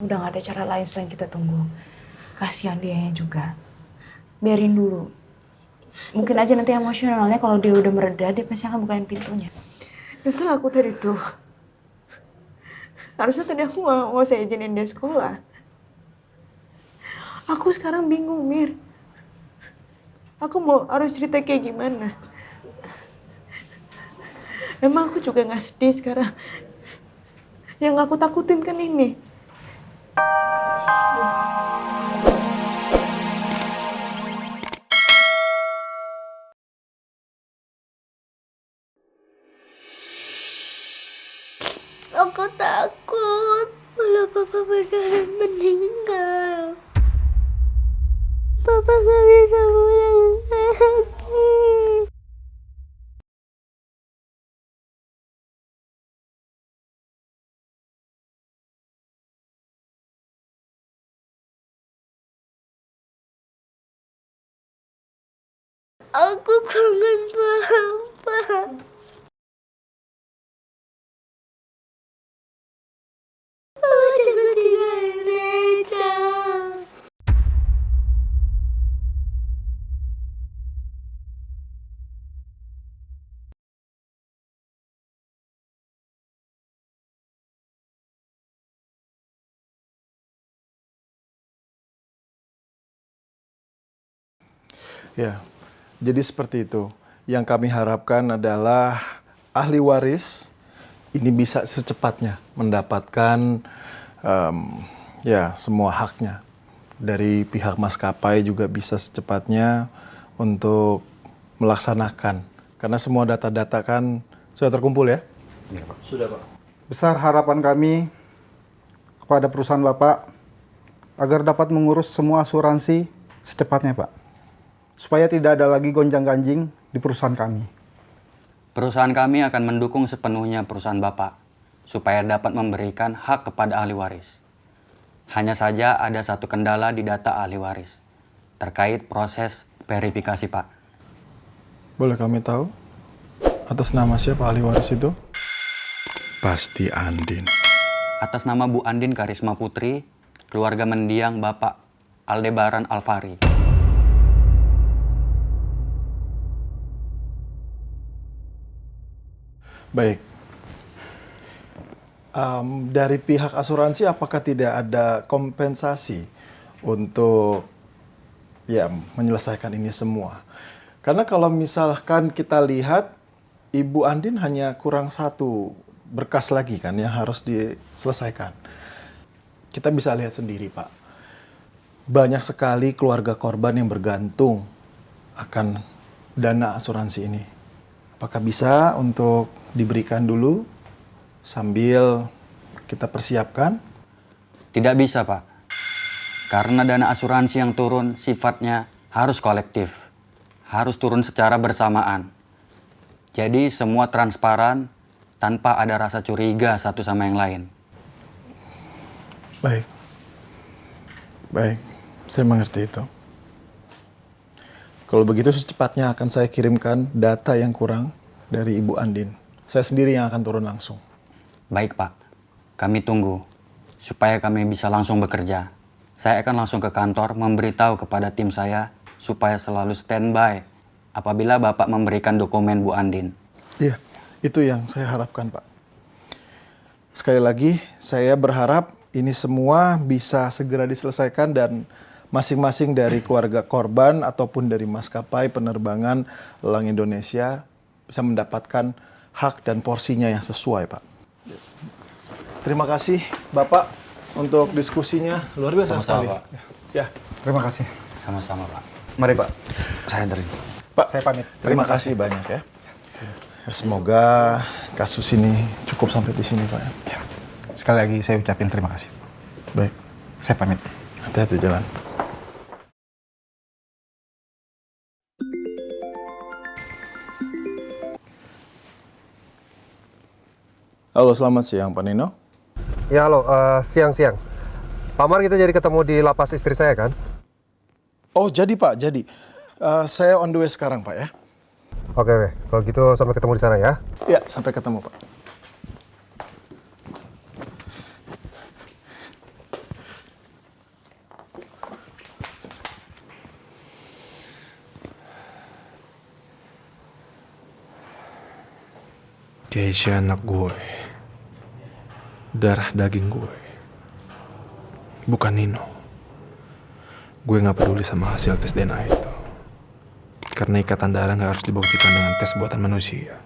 udah gak ada cara lain selain kita tunggu. Kasihan dianya juga. Biarin dulu. Mungkin aja nanti emosionalnya kalau dia udah mereda, dia pasti akan bukain pintunya. Nyesel aku tadi tuh. Harusnya tadi aku nggak usah izinin dia sekolah. Aku sekarang bingung, Mir. Aku harus cerita kayak gimana? Emang aku juga nggak sedih sekarang. Yang aku takutin kan ini. Aku takut kalau papa beneran meninggal. Papa gak bisa pulang lagi. Aku kangen papa. Papa jangan tinggalin Rena. Ya, jadi seperti itu. Yang kami harapkan adalah ahli waris ini bisa secepatnya mendapatkan semua haknya. Dari pihak maskapai juga bisa secepatnya untuk melaksanakan. Karena semua data-data kan sudah terkumpul ya? Iya, Pak. Sudah, Pak. Besar harapan kami kepada perusahaan Bapak agar dapat mengurus semua asuransi secepatnya, Pak. Supaya tidak ada lagi gonjang-ganjing di perusahaan kami. Perusahaan kami akan mendukung sepenuhnya perusahaan Bapak, supaya dapat memberikan hak kepada ahli waris. Hanya saja ada satu kendala di data ahli waris, terkait proses verifikasi, Pak. Boleh kami tahu atas nama siapa ahli waris itu? Pasti Andin. Atas nama Bu Andin Karisma Putri, keluarga mendiang Bapak Aldebaran Alfari. Baik. Dari pihak asuransi apakah tidak ada kompensasi untuk menyelesaikan ini semua? Karena kalau misalkan kita lihat Ibu Andin hanya kurang satu berkas lagi kan yang harus diselesaikan. Kita bisa lihat sendiri, Pak. Banyak sekali keluarga korban yang bergantung akan dana asuransi ini. Apakah bisa untuk diberikan dulu sambil kita persiapkan? Tidak bisa, Pak. Karena dana asuransi yang turun sifatnya harus kolektif. Harus turun secara bersamaan. Jadi semua transparan tanpa ada rasa curiga satu sama yang lain. Baik. Baik, saya mengerti itu. Kalau begitu secepatnya akan saya kirimkan data yang kurang dari Ibu Andin. Saya sendiri yang akan turun langsung. Baik, Pak. Kami tunggu. Supaya kami bisa langsung bekerja. Saya akan langsung ke kantor memberitahu kepada tim saya supaya selalu standby apabila Bapak memberikan dokumen Bu Andin. Iya, itu yang saya harapkan, Pak. Sekali lagi, saya berharap ini semua bisa segera diselesaikan dan masing-masing dari keluarga korban ataupun dari maskapai penerbangan Elang Indonesia bisa mendapatkan hak dan porsinya yang sesuai, Pak. Terima kasih, Bapak, untuk diskusinya. Luar biasa sekali. Pak. Ya, Terima kasih. Sama-sama, Pak. Mari, Pak. Saya anterin. Pak. Saya pamit. Terima kasih banyak ya. Semoga kasus ini cukup sampai di sini, Pak. Ya. Sekali lagi saya ucapin terima kasih. Baik, Saya pamit. hati-hati jalan. Halo, selamat siang, Pak Nino. Ya halo, siang-siang. Pak Mar, kita jadi ketemu di lapas istri saya kan? Oh, jadi Pak, jadi. Saya on the way sekarang, Pak ya. Oke, kalau gitu sampai ketemu di sana ya. Ya, sampai ketemu, Pak. Keisha anak gue. Darah daging gue. Bukan Nino. Gue gak peduli sama hasil tes DNA itu. Karena ikatan darah gak harus dibuktikan dengan tes buatan manusia.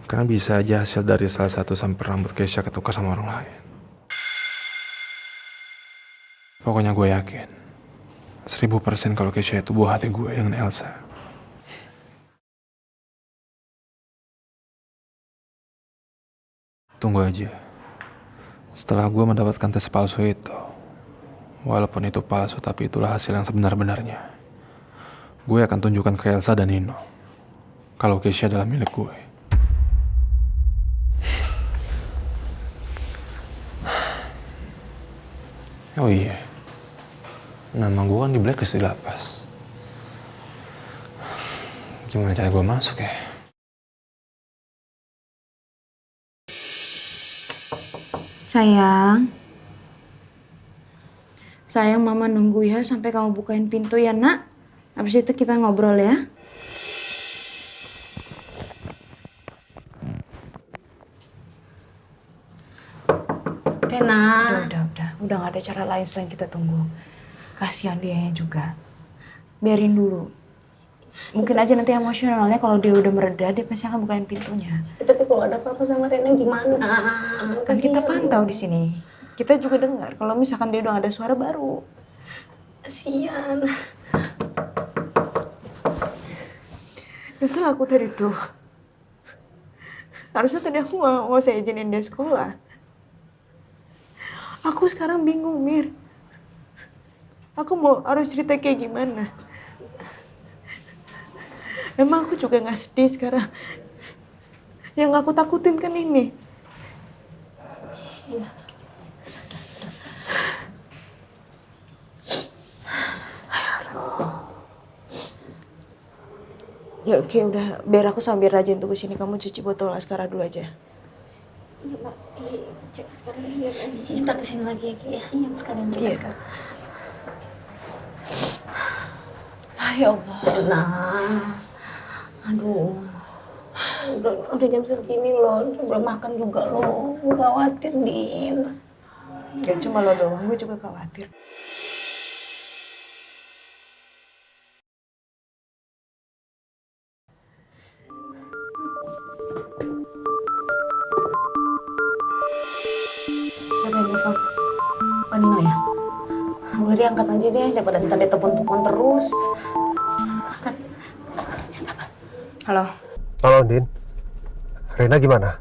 Karena bisa aja hasil dari salah satu sampel rambut Keisha ketukar sama orang lain. Pokoknya gue yakin 1000% kalau Keisha itu buah hati gue dengan Elsa. Tunggu aja. Setelah gue mendapatkan tes palsu itu, walaupun itu palsu tapi itulah hasil yang sebenar-benarnya, gue akan tunjukkan ke Elsa dan Nino kalau Keisha adalah milik gue. Oh iya, nama gue kan di blacklist di lapas. Gimana cara gue masuk ya? Sayang mama nunggu ya sampai kamu bukain pintu ya nak. Habis itu kita ngobrol ya. Rena. Udah gak ada cara lain selain kita tunggu. Kasihan dia juga. Biarin dulu. Mungkin aja nanti emosionalnya kalau dia udah mereda, dia pasti akan bukain pintunya. Tapi kalau ada apa-apa sama Rena gimana? Kan kita pantau di sini. Kita juga dengar kalau misalkan dia udah gak ada suara baru. Kasian. Kesel aku tadi tuh. Harusnya tadi aku mau saya izinin dia sekolah. Aku sekarang bingung, Mir. Aku harus cerita kayak gimana. Emang aku juga gak sedih sekarang. Yang aku takutin kan ini. Ya oke, udah. Biar aku sambil rajin tunggu sini. Kamu cuci botol askara dulu aja. Iya, Mbak. Cek sekarang dulu ya, kan? Ntar kesini lagi ya, Ki. Iya, sekalian cek sekarang. Ya Allah. Nah, aduh. Udah jam segini loh, belum makan juga loh. Gue khawatir, Din. Gak cuma lo doang, gue juga khawatir. Siapa yang nelfon? Oh, Nino ya? Udah diangkat aja deh, daripada ntar dia telepon-telepon terus. Angkat. Ya, sabar. Halo. Halo, Din. Rena gimana?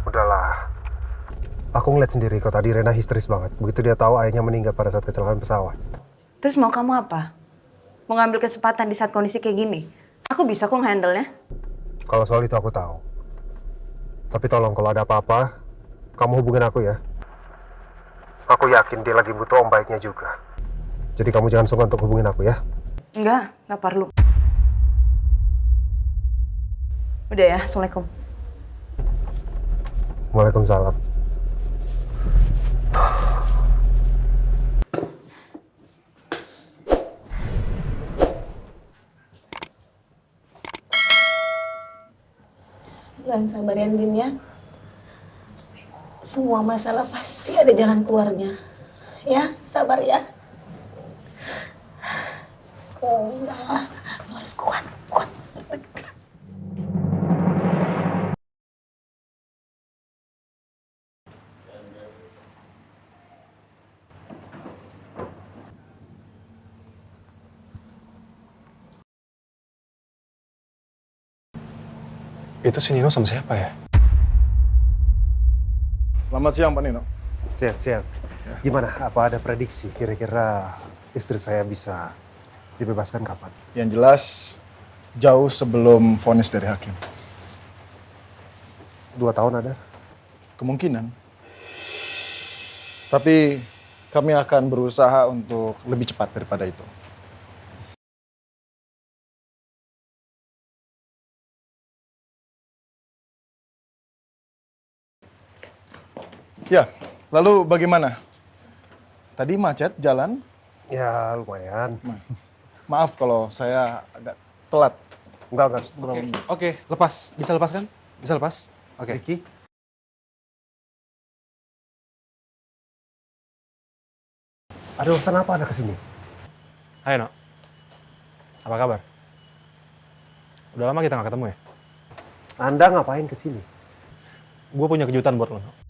Udahlah. Aku ngeliat sendiri kok tadi Rena histeris banget. Begitu dia tahu ayahnya meninggal pada saat kecelakaan pesawat. Terus mau kamu apa? Mau ngambil kesempatan di saat kondisi kayak gini? Aku bisa kok nge-handle-nya. Kalau soal itu aku tahu. Tapi tolong kalau ada apa-apa, kamu hubungin aku ya. Aku yakin dia lagi butuh om baiknya juga. Jadi kamu jangan sungkan untuk hubungin aku ya. Nggak perlu. Udah ya, Assalamualaikum. Waalaikumsalam. Yang sabar ya, Din ya. Semua masalah pasti ada jalan keluarnya. Ya, sabar ya. Oh, udah. Lu harus kuat. Itu si Nino sama siapa ya? Selamat siang, Pak Nino. Siap. Gimana? Apa ada prediksi kira-kira istri saya bisa dibebaskan kapan? Yang jelas, jauh sebelum vonis dari hakim. 2 tahun ada? Kemungkinan. Tapi kami akan berusaha untuk lebih cepat daripada itu. Ya, lalu bagaimana? Tadi macet jalan? Ya lumayan. Maaf kalau saya agak telat Enggak. Oke, lepas. Bisa lepas kan? Bisa lepas? Oke. Ricky. Ada urusan apa Anda kesini? Hai, Nok. Apa kabar? Udah lama kita nggak ketemu ya? Anda ngapain kesini? Gue punya kejutan buat lo, Nok.